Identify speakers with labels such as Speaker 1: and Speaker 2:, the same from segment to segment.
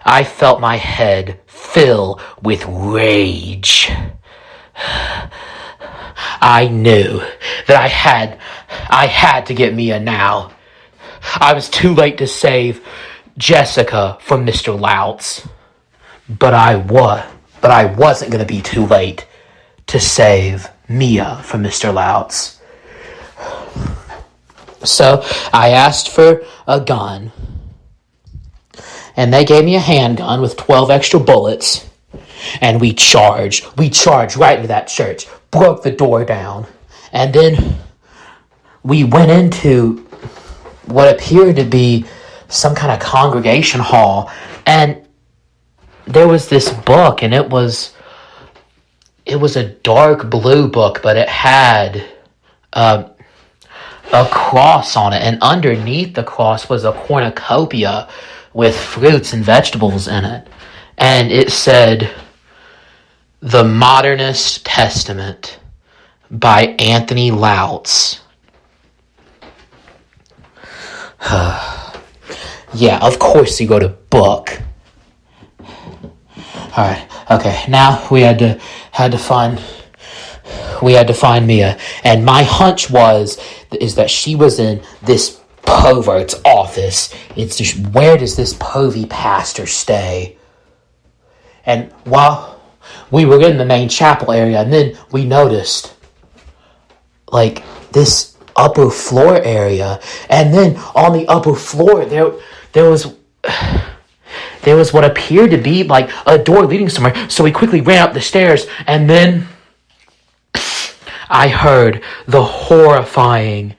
Speaker 1: I felt my head fill with rage. I knew that I had to get Mia now. I was too late to save Jessica from Mr. Louts. But I wasn't going to be too late to save Mia from Mr. Louts. So I asked for a gun, and they gave me a handgun with 12 extra bullets, and we charged right into that church, broke the door down, and then we went into what appeared to be some kind of congregation hall, and there was this book, and it was a dark blue book, but it had a cross on it, and underneath the cross was a cornucopia with fruits and vegetables in it, and it said, "The Modernist Testament" by Anthony Louts. Yeah, of course he wrote a book. Alright, okay, now we had to find Mia, and my hunch is that she was in this pervert's office. It's just, where does this pervy pastor stay? And while we were in the main chapel area, and then we noticed, like, this upper floor area, and then on the upper floor, there was what appeared to be like a door leading somewhere. So we quickly ran up the stairs, and then I heard the horrifying,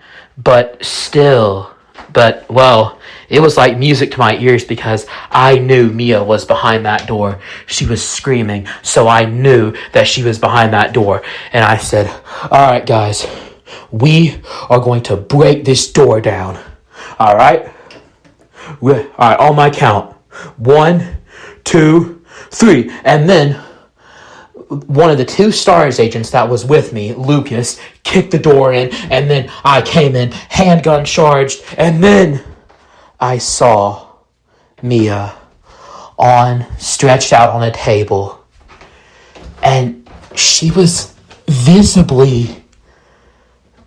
Speaker 1: it was like music to my ears, because I knew Mia was behind that door. She was screaming, so I knew that she was behind that door. And I said, "All right, guys, we are going to break this door down. All right? All right, on my count. 1, 2, 3. And then one of the 2 STARS agents that was with me, Lucas, kicked the door in, and then I came in, handgun charged, and then I saw Mia stretched out on a table, and she was visibly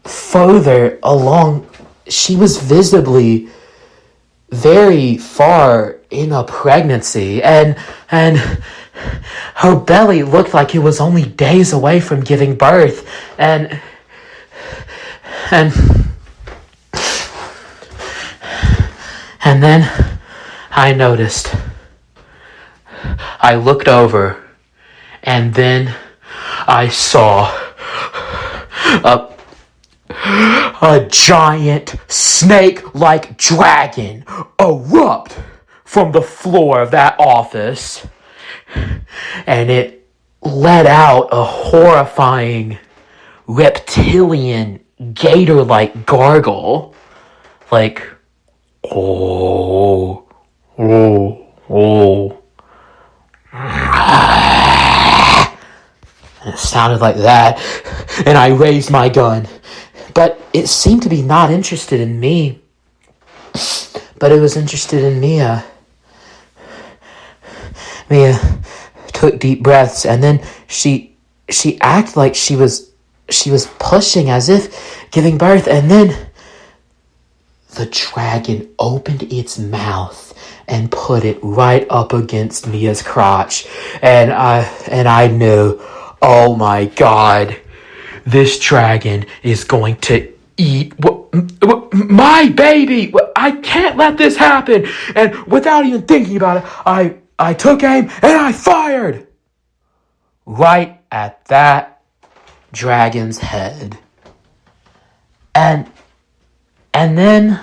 Speaker 1: further along. She was visibly very far in a pregnancy, and her belly looked like it was only days away from giving birth, and then I noticed. I looked over, and then I saw a giant snake-like dragon erupt from the floor of that office, and it let out a horrifying reptilian gator-like gargle, like, oh. And it sounded like that, and I raised my gun. But it seemed to be not interested in me, but it was interested in Mia. Mia took deep breaths, and then she acted like she was pushing, as if giving birth, and then the dragon opened its mouth and put it right up against Mia's crotch, and I knew, oh my God, this dragon is going to eat my baby. I can't let this happen. And without even thinking about it, I took aim and I fired right at that dragon's head. And then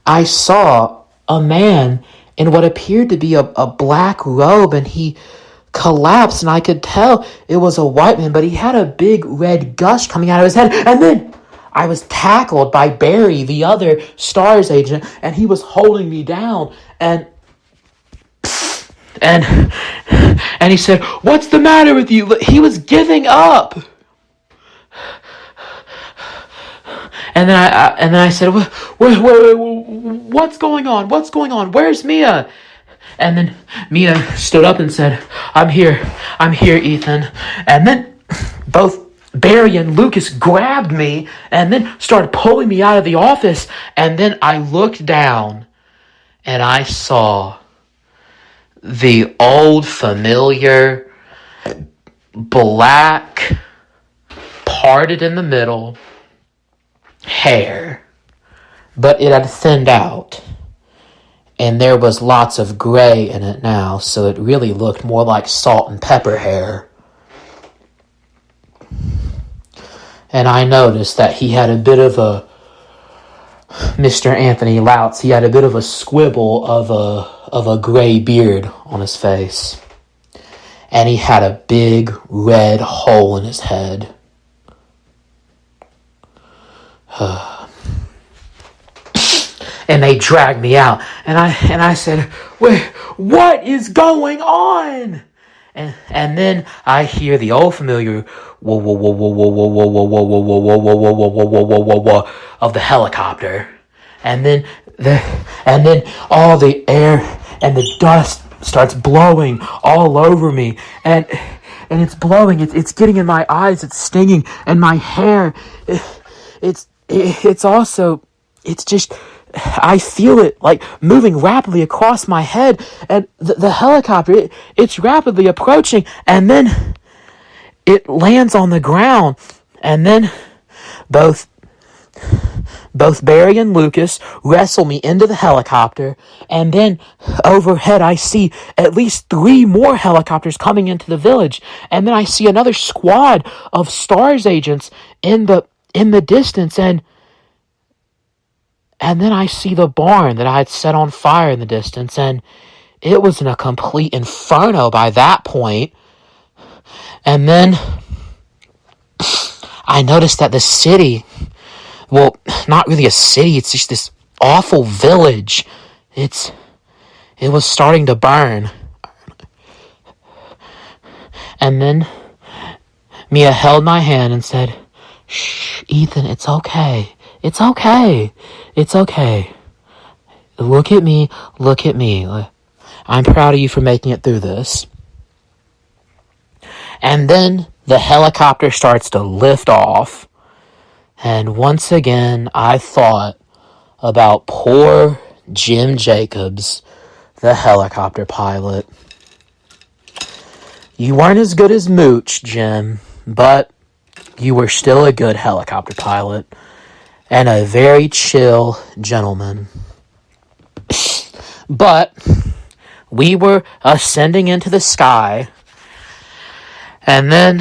Speaker 1: I saw a man in what appeared to be a black robe, and he collapsed, and I could tell it was a white man, but he had a big red gush coming out of his head. And then I was tackled by Barry, the other STARS agent, and he was holding me down, and he said, "What's the matter with you?" He was giving up. And then I said, what's going on? What's going on? Where's Mia? And then Mia stood up and said, I'm here, Ethan. And then both Barry and Lucas grabbed me and then started pulling me out of the office. And then I looked down and I saw the old familiar black, parted in the middle hair, but it had thinned out. And there was lots of gray in it now, so it really looked more like salt and pepper hair. And I noticed that he had a bit of a, Mr. Anthony Louts, he had a bit of a squibble of a gray beard on his face. And he had a big red hole in his head. And they dragged me out, and I said, "Wait, what is going on?" And then I hear the old familiar whoa whoa whoa whoa whoa whoa whoa whoa whoa whoa whoa whoa whoa whoa whoa whoa whoa whoa whoa of the helicopter, and then all the air and the dust starts blowing all over me, and it's blowing, it's getting in my eyes, it's stinging, and my hair, it's also, it's just, I feel it like moving rapidly across my head, and the helicopter, it's rapidly approaching, and then it lands on the ground, and then both Barry and Lucas wrestle me into the helicopter, and then overhead I see at least 3 more helicopters coming into the village, and then I see another squad of STARS agents in the distance, and then I see the barn that I had set on fire in the distance, and it was in a complete inferno by that point. And then I noticed that the city, well, not really a city, it's just this awful village. It was starting to burn. And then Mia held my hand and said, "Shh, Ethan, it's okay. It's okay. It's okay. Look at me. Look at me. I'm proud of you for making it through this." And then the helicopter starts to lift off. And once again, I thought about poor Jim Jacobs, the helicopter pilot. You weren't as good as Mooch, Jim, but you were still a good helicopter pilot. And a very chill gentleman. But we were ascending into the sky, and then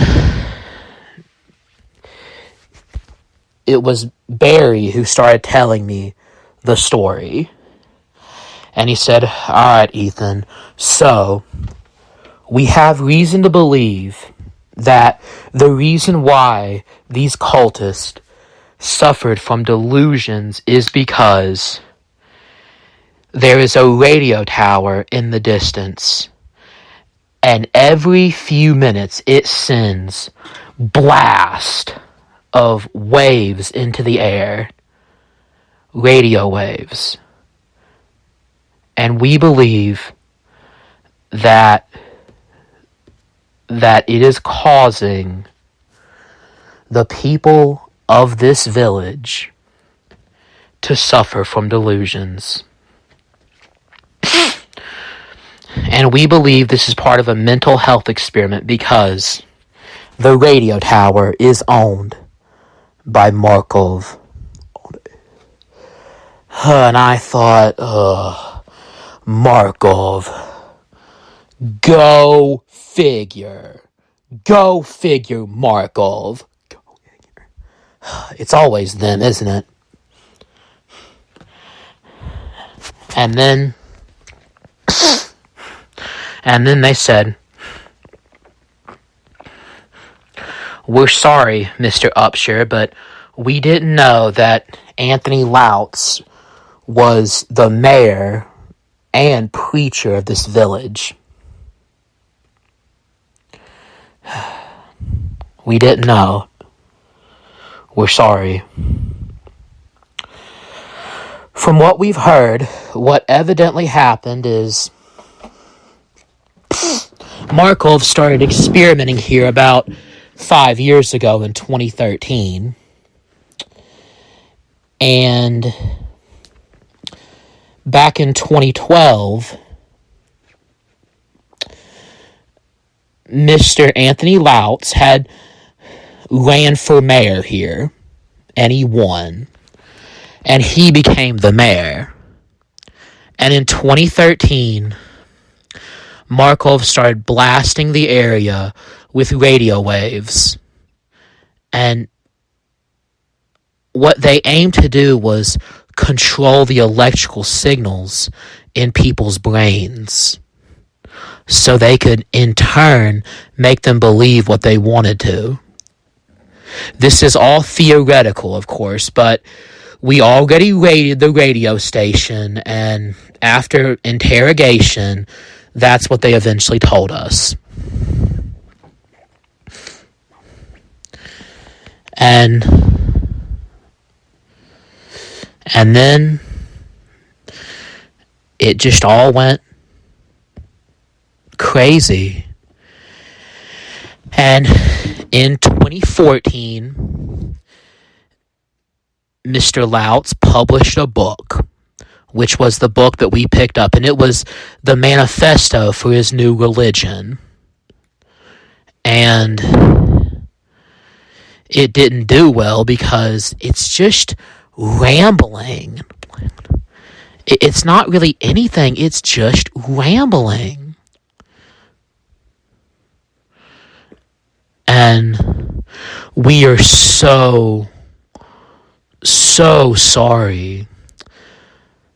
Speaker 1: it was Barry who started telling me the story. And he said, "All right, Ethan, so we have reason to believe that the reason why these cultists suffered from delusions is because there is a radio tower in the distance, and every few minutes it sends blast of waves into the air, radio waves, and we believe that it is causing the people of this village to suffer from delusions. And we believe this is part of a mental health experiment because the radio tower is owned by Markov." And I thought, Markov. Go figure. Go figure, Markov. It's always them, isn't it? And then they said, "We're sorry, Mr. Upshur, but we didn't know that Anthony Louts was the mayor and preacher of this village. We didn't know. We're sorry." From what we've heard, what evidently happened is Markov started experimenting here about 5 years ago in 2013. And back in 2012, Mr. Anthony Louts had ran for mayor here, and he won. And he became the mayor. And in 2013, Markov started blasting the area with radio waves. And what they aimed to do was control the electrical signals in people's brains, so they could, in turn, make them believe what they wanted to. This is all theoretical, of course, but we already raided the radio station, and after interrogation, that's what they eventually told us. And then it just all went crazy. And in 2014, Mr. Louts published a book, which was the book that we picked up, and it was the manifesto for his new religion. And it didn't do well because it's just rambling. It's not really anything, it's just rambling. And we are so sorry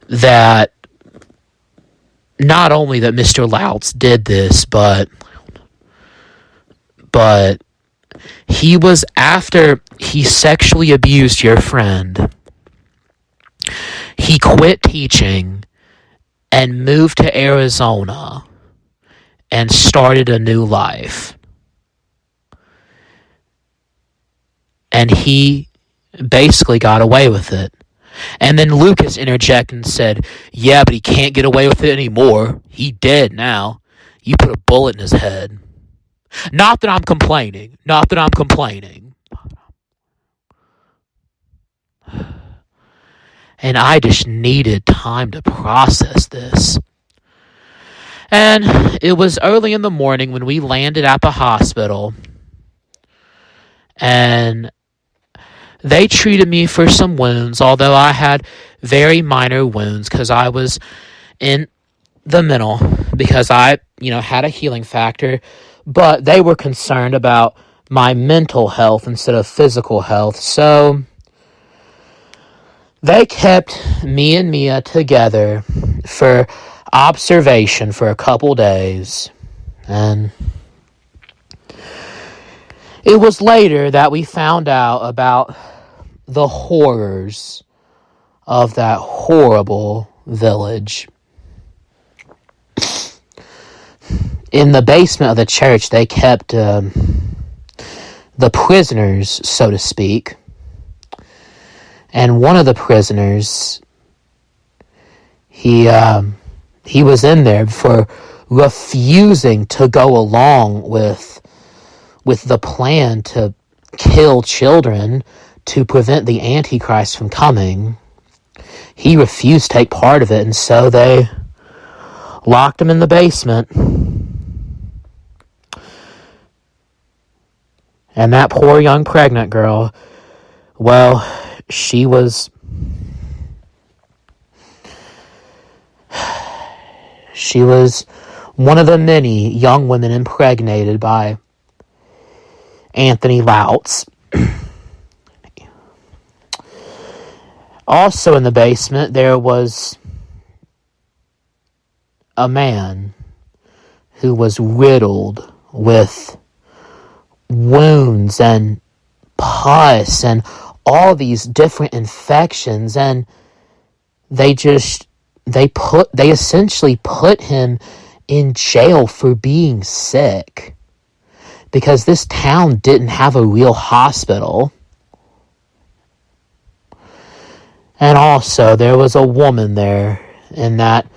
Speaker 1: that not only that Mr. Louts did this, but he was, after he sexually abused your friend, he quit teaching and moved to Arizona and started a new life. And he basically got away with it. And then Lucas interjected and said, yeah, but he can't get away with it anymore. He dead now. You put a bullet in his head. Not that I'm complaining. And I just needed time to process this. And it was early in the morning when we landed at the hospital. And they treated me for some wounds, although I had very minor wounds because I was in the middle, because I, had a healing factor. But they were concerned about my mental health instead of physical health. So they kept me and Mia together for observation for a couple days. And it was later that we found out about the horrors of that horrible village. In the basement of the church, they kept the prisoners, so to speak. And one of the prisoners, he was in there for refusing to go along with the plan to kill children to prevent the Antichrist from coming. He refused to take part of it, and so they locked him in the basement. And that poor young pregnant girl, well, she was one of the many young women impregnated by Anthony Louts. Also in the basement, there was a man who was riddled with wounds and pus and all these different infections, and they essentially put him in jail for being sick because this town didn't have a real hospital. And also, there was a woman there in that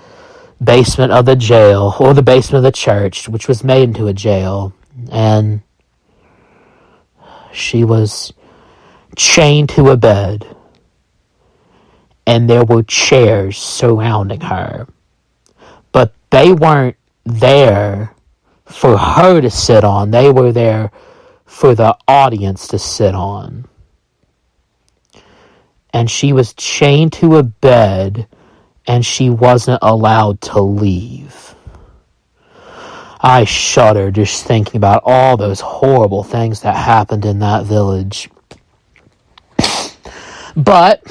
Speaker 1: basement of the jail, or the basement of the church, which was made into a jail. And she was chained to a bed. And there were chairs surrounding her. But they weren't there for her to sit on. They were there for the audience to sit on. And she was chained to a bed, and she wasn't allowed to leave. I shudder just thinking about all those horrible things that happened in that village. But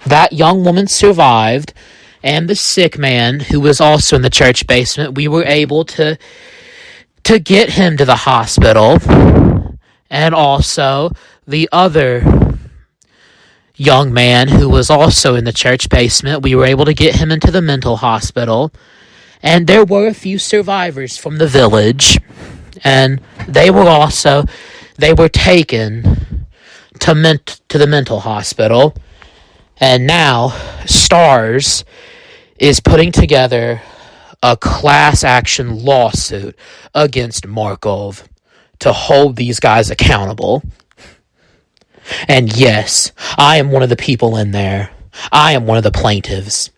Speaker 1: that young woman survived, and the sick man, who was also in the church basement, we were able to get him to the hospital. And also, the other young man who was also in the church basement, we were able to get him into the mental hospital. And there were a few survivors from the village, and they were taken to the mental hospital. And now, STARS is putting together a class action lawsuit against Markov to hold these guys accountable. And yes, I am one of the people in there. I am one of the plaintiffs.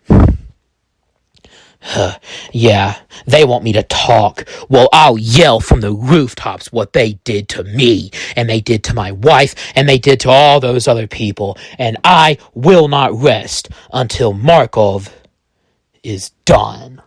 Speaker 1: Yeah, they want me to talk. Well, I'll yell from the rooftops what they did to me, and they did to my wife, and they did to all those other people, and I will not rest until Markov is done.